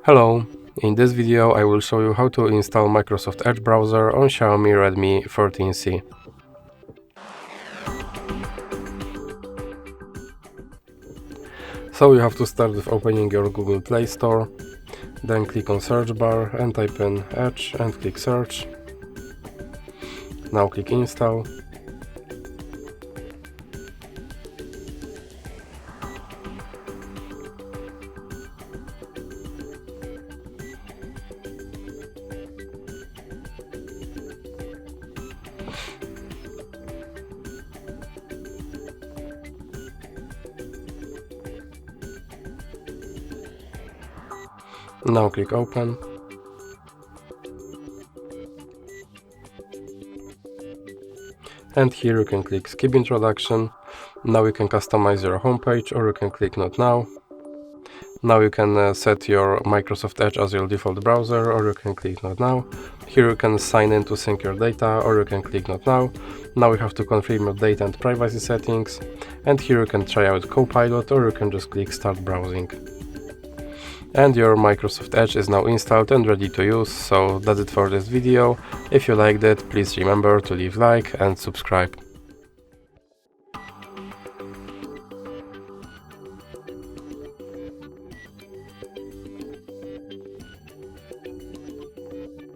Hello, in this video I will show you how to install Microsoft Edge browser on Xiaomi Redmi 13C. So you have to start with opening your Google Play Store, then click on search bar and type in Edge and click search. Now click install. Now click open. And here you can click skip introduction. Now you can customize your homepage, or you can click not now. Now you can set your Microsoft Edge as your default browser, or you can click not now. Here you can sign in to sync your data, or you can click not now. Now you have to confirm your data and privacy settings. And here you can try out Copilot, or you can just click start browsing. And your Microsoft Edge is now installed and ready to use. So that's it for this video. If you liked it, please remember to leave a like and subscribe.